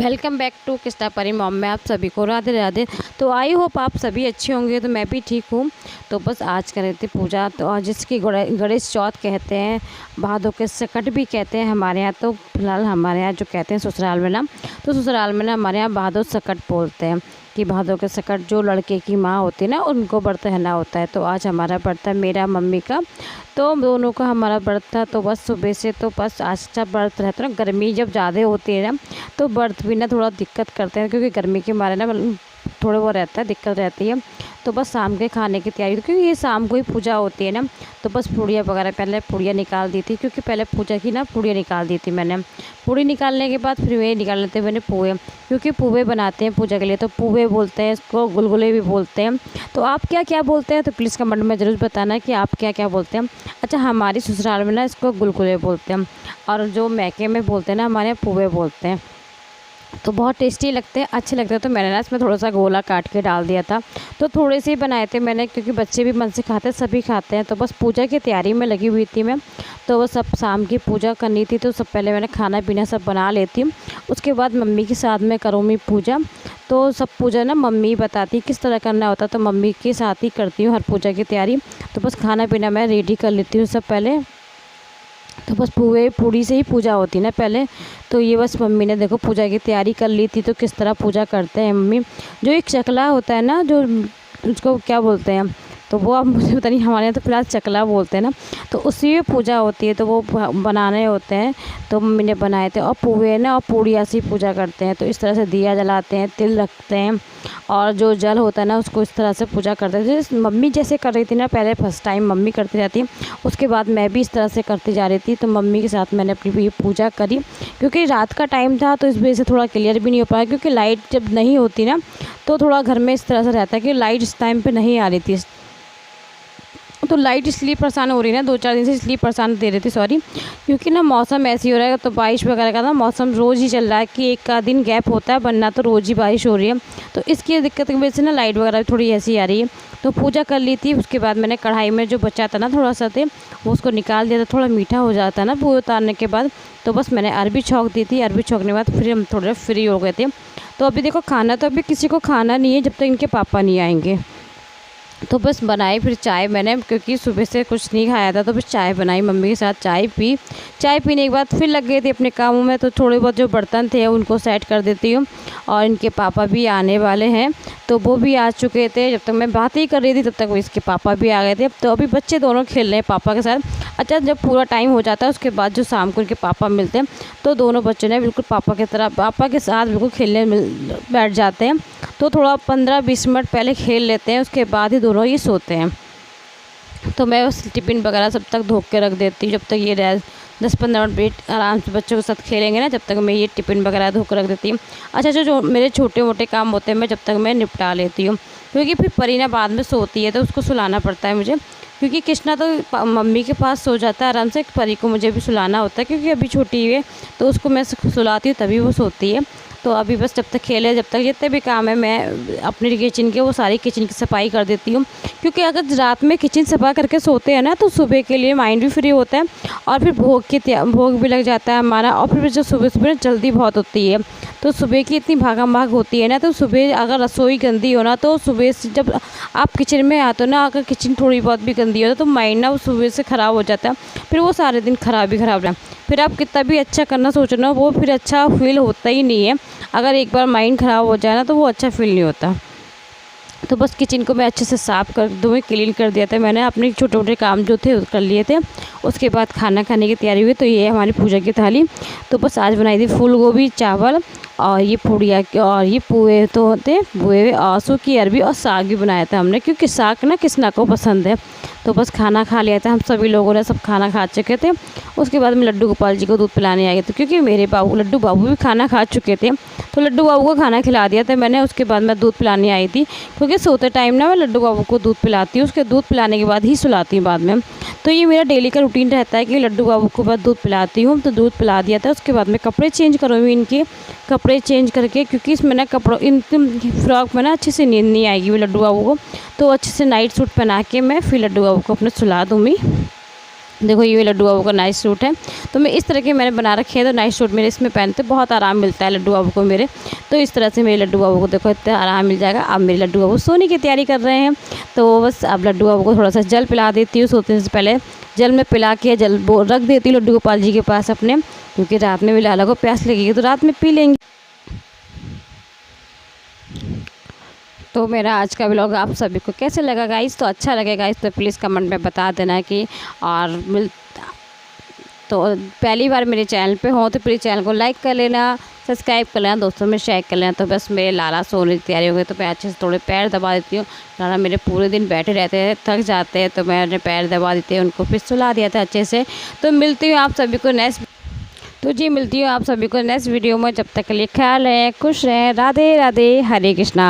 Welcome back to किस्ता परी mom में आप सभी को राधे राधे। तो आई होप आप सभी अच्छे होंगे। तो मैं भी ठीक हूँ। तो बस आज कर रहे थे पूजा, तो और जिसकी गणेश चौथ कहते हैं, भादों के सकट भी कहते हैं हमारे यहाँ। तो फिलहाल हमारे यहाँ जो कहते हैं ससुराल में ना, तो ससुराल में ना हमारे यहाँ भादों सकट बोलते हैं कि भादों के सकट जो लड़के की माँ होती है ना, उनको व्रत रहना होता है। तो आज हमारा व्रत है, मेरा मम्मी का, तो दोनों का हमारा व्रत था। तो बस सुबह से तो बस आज का व्रत रहता है ना। गर्मी जब ज़्यादा होती है ना, तो व्रत भी ना थोड़ा दिक्कत करते हैं, क्योंकि गर्मी के मारे ना थोड़े वो रहता है, दिक्कत रहती है। तो बस शाम के खाने की तैयारी, क्योंकि ये शाम को ही पूजा होती है ना, तो बस पूड़ियाँ वगैरह पहले पूड़ियाँ निकाल दी थी, क्योंकि पहले पूजा की ना पूड़ियाँ निकाल दी थी मैंने। पूड़ी निकालने के बाद फिर वे निकाल लेते मैंने पोहे, क्योंकि पोहे बनाते हैं पूजा के लिए। तो पोहे बोलते हैं इसको, गुलगुले भी बोलते हैं। तो आप क्या क्या बोलते हैं, तो प्लीज़ कमेंट में ज़रूर बताना कि आप क्या क्या बोलते हैं। अच्छा, हमारी ससुराल में ना इसको गुलगुले बोलते हैं, और जो मैके में बोलते हैं ना, हमारे यहाँ पोहे बोलते हैं। तो बहुत टेस्टी लगते हैं, अच्छे लगते हैं। तो मैंने ना इसमें थोड़ा सा गोला काट के डाल दिया था। तो थोड़े से ही बनाए थे मैंने, क्योंकि बच्चे भी मन से खाते हैं, सभी खाते हैं। तो बस पूजा की तैयारी में लगी हुई थी मैं। तो वो सब शाम की पूजा करनी थी, तो सब पहले मैंने खाना पीना सब बना लेती हूँ। उसके बाद मम्मी के साथ में करूँगी पूजा। तो सब पूजा ना मम्मी बताती किस तरह करना होता, तो मम्मी के साथ ही करती हूँ हर पूजा की तैयारी। तो बस खाना पीना मैं रेडी कर लेती हूँ सब पहले। तो बस पूड़ी से ही पूजा होती है ना पहले। तो ये बस मम्मी ने देखो पूजा की तैयारी कर ली थी। तो किस तरह पूजा करते हैं मम्मी, जो एक चकला होता है ना, जो उसको क्या बोलते हैं, तो वो अब मुझे पता नहीं, हमारे यहाँ तो फिलहाल चकला बोलते हैं ना। तो उसी में पूजा होती है, तो वो बनाने होते हैं। तो मम्मी ने बनाए थे, और पोहे ना और पूड़िया से पूजा करते हैं। तो इस तरह से दिया जलाते हैं, तिल रखते हैं, और जो जल होता है ना, उसको इस तरह से पूजा करते हैं। जैसे मम्मी जैसे कर रही थी ना पहले, फर्स्ट टाइम मम्मी करती रहती, उसके बाद मैं भी इस तरह से करती जा रही थी। तो मम्मी के साथ मैंने अपनी ये पूजा करी, क्योंकि रात का टाइम था, तो इस वजह से थोड़ा क्लियर भी नहीं हो पाया, क्योंकि लाइट जब नहीं होती ना, तो थोड़ा घर में इस तरह से रहता है कि लाइट इस टाइम पर नहीं आ रही थी। तो लाइट इसलिए परेशान हो रही है ना, 2-4 दिन से इसलिए परेशान दे रही थी, सॉरी, क्योंकि ना मौसम ऐसी हो रहा है। तो बारिश वगैरह का ना मौसम रोज़ ही चल रहा है, कि एक का दिन गैप होता है, वरना तो रोज़ ही बारिश हो रही है। तो इसकी दिक्कत की वजह से ना लाइट वगैरह भी थोड़ी ऐसी आ रही है। तो पूजा कर ली थी। उसके बाद मैंने कढ़ाई में जो बचा था ना थोड़ा सा थे, वो उसको निकाल दिया था। थोड़ा मीठा हो जाता है ना पूजा उतारने के बाद। तो बस मैंने अरबी छौंक दी थी। अरबी छौंकने के बाद फिर हम थोड़े फ्री हो गए थे। तो अभी देखो खाना तो अभी किसी को खाना नहीं है जब तक इनके पापा नहीं आएंगे। तो बस बनाई फिर चाय मैंने, क्योंकि सुबह से कुछ नहीं खाया था। तो बस चाय बनाई मम्मी के साथ, चाय पी। चाय पीने के बाद फिर लग गई थी अपने कामों में। तो थोड़े बहुत जो बर्तन थे उनको सेट कर देती हूँ। और इनके पापा भी आने वाले हैं, तो वो भी आ चुके थे। जब तक मैं बात ही कर रही थी तब तक वो इसके पापा भी आ गए थे। तो अभी बच्चे दोनों खेल रहे हैं पापा के साथ। अच्छा, जब पूरा टाइम हो जाता है उसके बाद जो शाम को इनके पापा मिलते हैं, तो दोनों बच्चों ने बिल्कुल पापा की तरह पापा के साथ बिल्कुल खेलने बैठ जाते हैं। तो थोड़ा 15-20 मिनट पहले खेल लेते हैं, उसके बाद ही दोनों ही सोते हैं। तो मैं उस टिफ़िन वगैरह सब तक धो के रख देती हूँ। जब तक ये 10-15 मिनट आराम से बच्चों के साथ खेलेंगे ना, जब तक मैं ये टिफ़िन वगैरह धो कर रख देती हूँ। अच्छा, जो मेरे छोटे मोटे काम होते हैं मैं जब तक मैं निपटा लेती हूँ, क्योंकि फिर परी ना बाद में सोती है, तो उसको सुलाना पड़ता है मुझे। क्योंकि कृष्णा तो मम्मी के पास सो जाता है आराम से, परी को मुझे भी सुलाना होता है, क्योंकि अभी छोटी है। तो उसको मैं सुलाती हूँ तभी वो सोती है। तो अभी बस जब तक खेले, जब तक जितने भी काम है मैं अपने किचन के, वो सारी किचन की सफाई कर देती हूँ। क्योंकि अगर रात में किचन सफा करके सोते हैं ना, तो सुबह के लिए माइंड भी फ्री होता है, और फिर भोग भी लग जाता है हमारा। और फिर जो सुबह सुबह जल्दी बहुत होती है, तो सुबह की इतनी भागम भाग होती है ना। तो सुबह अगर रसोई गंदी हो ना, तो सुबह से जब आप किचन में आते हो ना, अगर किचन थोड़ी बहुत भी गंदी हो तो माइंड ना सुबह से ख़राब हो जाता है। फिर वो सारे दिन ख़राब रहता है। फिर आप कितना भी अच्छा करना सोचना, वो फिर अच्छा फील होता ही नहीं है। अगर एक बार माइंड ख़राब हो जाए ना, तो वो अच्छा फील नहीं होता। तो बस किचन को मैं अच्छे से साफ़ कर दूँ, क्लीन कर दिया था मैंने। अपने छोटे मोटे काम जो थे कर लिए थे। उसके बाद खाना खाने की तैयारी हुई। तो ये है हमारी पूजा की थाली। तो बस आज बनाई थी फूल गोभी, चावल, और ये पूड़िया, और ये पोहे तो होते पोहे, आंसू की अरबी, और साग भी बनाया था हमने, क्योंकि साग ना किसना को पसंद है। तो बस खाना खा लिया था हम सभी लोगों ने, सब खाना खा चुके थे। उसके बाद मैं लड्डू गोपाल जी को दूध पिलाने आई थी, क्योंकि मेरे लड्डू बाबू भी खाना खा चुके थे। तो लड्डू बाबू को खाना खिला दिया था मैंने। उसके बाद मैं दूध पिलाने आई थी, क्योंकि सोते टाइम ना मैं लड्डू बाबू को दूध पिलाती हूँ, उसके दूध पिलाने के बाद ही सुलाती हूँ बाद में। तो ये मेरा डेली का रूटीन रहता है कि लड्डू बाबू को बाद दूध पिलाती हूँ। तो दूध पिला दिया था। उसके बाद मैं कपड़े चेंज करूँगी इनके, कपड़े चेंज करके, क्योंकि इसमें ना इन फ्रॉक में ना अच्छे से नींद नहीं आएगी लड्डू बाबू को। तो अच्छे से नाइट सूट पहना के मैं फिर लड्डू बाबू को अपने सुला दूँगी। देखो ये लड्डू बाबू का नाइट सूट है। तो मैं इस तरह के मैंने बना रखे हैं, तो नाइट सूट मेरे इसमें पहनते बहुत आराम मिलता है लड्डू बाबू को मेरे। तो इस तरह से मेरे लड्डू बाबू को देखो इतना आराम मिल जाएगा। अब मेरे लड्डू बाबू सोने की तैयारी कर रहे हैं, तो बस अब लड्डू बाबू को थोड़ा सा जल पिला देती हूँ। सोने से पहले जल में पिला के जल वो रख देती हूँ लड्डू गोपाल जी के पास अपने, क्योंकि रात में भी लाला को प्यास लगेगी तो रात में पी लेंगे। तो मेरा आज का व्लॉग आप सभी को कैसे लगा गाइस? तो अच्छा लगे गाइस तो प्लीज़ कमेंट में बता देना कि और तो पहली बार मेरे चैनल पे हो तो प्लीज़ चैनल को लाइक कर लेना, सब्सक्राइब कर लेना, दोस्तों में शेयर कर लेना। तो बस मेरे लाला सोने की तैयारी हो गई, तो मैं अच्छे से थोड़े पैर दबा देती हूँ। लाला मेरे पूरे दिन बैठे रहते हैं, थक जाते हैं, तो मैंने पैर दबा देती हूँ, उनको फिर सुला दिया था अच्छे से। तो मिलती हूँ आप सभी को मिलती हूँ आप सभी को नेक्स्ट वीडियो में। जब तक के लिए ख्याल रहे, खुश रहें, राधे राधे, हरे कृष्णा।